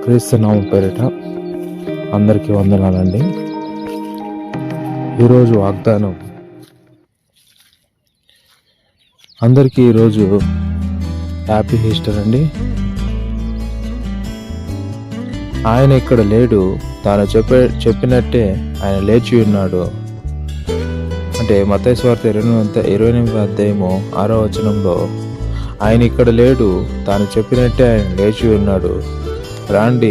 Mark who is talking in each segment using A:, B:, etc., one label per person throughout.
A: క్రీస్తు నామం పేరిట అందరికీ వందనాలండి. ఈరోజు వాగ్దానం, అందరికీ ఈరోజు హ్యాపీ ఈస్టర్ అండి. ఆయన ఇక్కడ లేడు, తాను చెప్పినట్టే ఆయన లేచి ఉన్నాడు. అంటే మత్తయి సువార్త 28వ అధ్యాయము 6వ వచనంలో ఆయన ఇక్కడ లేడు, తాను చెప్పినట్టే ఆయన లేచి ఉన్నాడు. రాండి,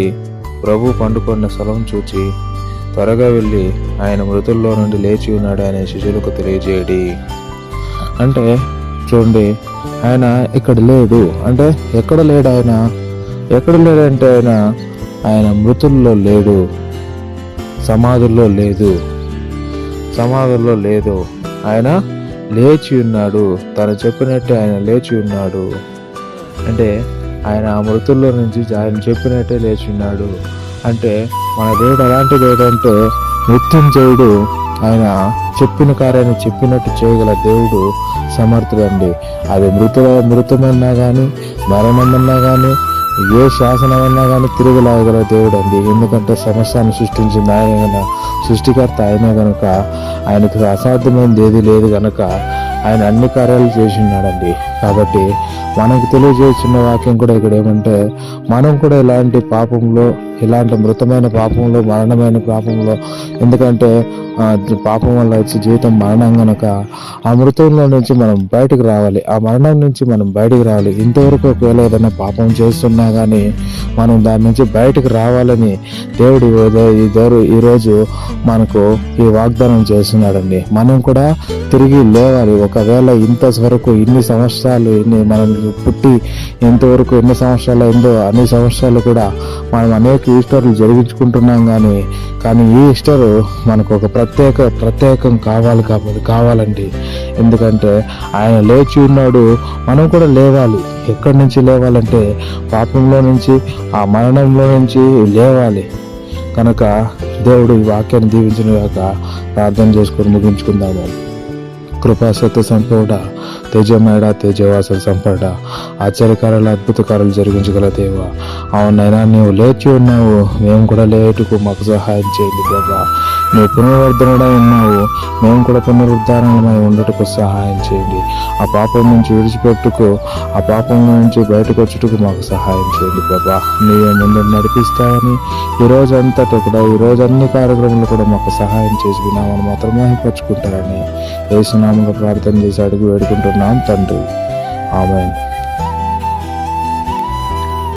A: ప్రభు పండుకున్న స్థలం చూచి త్వరగా వెళ్ళి ఆయన మృతుల్లో నుండి లేచి ఉన్నాడు అనే శిష్యులకు తెలియజేయడి. అంటే చూడండి, ఆయన ఇక్కడ లేడు అంటే ఎక్కడ లేడు? ఎక్కడ లేడంటే ఆయన మృతుల్లో లేడు, సమాధుల్లో లేదు. ఆయన లేచి ఉన్నాడు, తను చెప్పినట్టే ఆయన లేచి ఉన్నాడు. అంటే ఆయన ఆ మృతుల్లో నుంచి ఆయన చెప్పినట్టే లేచి ఉన్నాడు. అంటే మన దేవుడు ఎలాంటి దేవుడు అంటే మృత్యుంజయుడు. ఆయన చెప్పిన కార్యాన్ని చెప్పినట్టు చేయగల దేవుడు సమర్థుడండి. అది మృతమన్నా కానీ, మరణమన్నా కానీ, ఏ శాసనమన్నా కానీ తిరుగులాగల దేవుడు అండి. ఎందుకంటే సమస్యను సృష్టించింది ఆయన, సృష్టికర్త ఆయన కనుక ఆయనకు అసాధ్యమైనది ఏది లేదు కనుక ఆయన అన్ని కార్యాలు చేసి ఉన్నాడండి. కాబట్టి మనకు తెలియజేస్తున్న వాక్యం కూడా ఇక్కడ ఏమంటే, మనం కూడా ఇలాంటి పాపంలో, ఇలాంటి మృతమైన పాపంలో, మరణమైన పాపంలో, ఎందుకంటే పాపం వల్ల వచ్చే జీవితం మరణం కనుక ఆ మృతంలో నుంచి మనం బయటకు రావాలి, ఆ మరణం నుంచి మనం బయటకు రావాలి. ఇంతవరకు ఒకవేళ ఏదైనా పాపం చేస్తున్నా కానీ మనం దాని నుంచి బయటకు రావాలని దేవుడు ఈరోజు మనకు ఈ వాగ్దానం చేస్తున్నాడండి. మనం కూడా తిరిగి లేవాలి. ఒకవేళ ఇంతవరకు ఇన్ని సంవత్సరాలు మనం పుట్టి ఇంతవరకు ఎన్ని సంవత్సరాలు అయిందో అన్ని సంవత్సరాలు కూడా మనం అనేక ఈస్టర్లు జరిగించుకుంటున్నాం. కానీ ఈ ఈస్టర్ మనకు ఒక ప్రత్యేకం కావాలండి. ఎందుకంటే ఆయన లేచి ఉన్నాడు, మనం కూడా లేవాలి. ఎక్కడి నుంచి లేవాలంటే పాపంలో నుంచి, ఆ మరణంలో నుంచి లేవాలి. కనుక దేవుడు ఈ వాక్యాన్ని దీవించిన గాక. ప్రార్థన చేసుకొని ముగించుకుందాము. కృపా సత్య సంపూర్ణ, తేజమేడ తేజవాసల సంపడ, ఆశ్చర్యకారాలు అద్భుతకారాలు జరిగించగల దేవ. అవునైనా నీవు లేచి ఉన్నావు, మేము కూడా లేటుకు మాకు సహాయం చేయండి ప్రభా. నీవు పునరుద్ధరణై ఉన్నావు, మేము కూడా పునరుద్ధరణమై ఉండటకు సహాయం చేయండి. ఆ పాపం నుంచి విడిచిపెట్టుకు, ఆ పాపం నుంచి బయటకు వచ్చుటకు మాకు సహాయం చేయండి ప్రభా. నీవే ముందు నడిపిస్తావని ఈ రోజు అంతటా కూడా, ఈ రోజు అన్ని కార్యక్రమాలు కూడా మాకు సహాయం చేసి వినామని మాత్రమే పరుచుకుంటారని యేసు నామములో ప్రార్థన చేసి అడుగు వేడుకుంటున్నాం తండ్రి. ఆమేన్.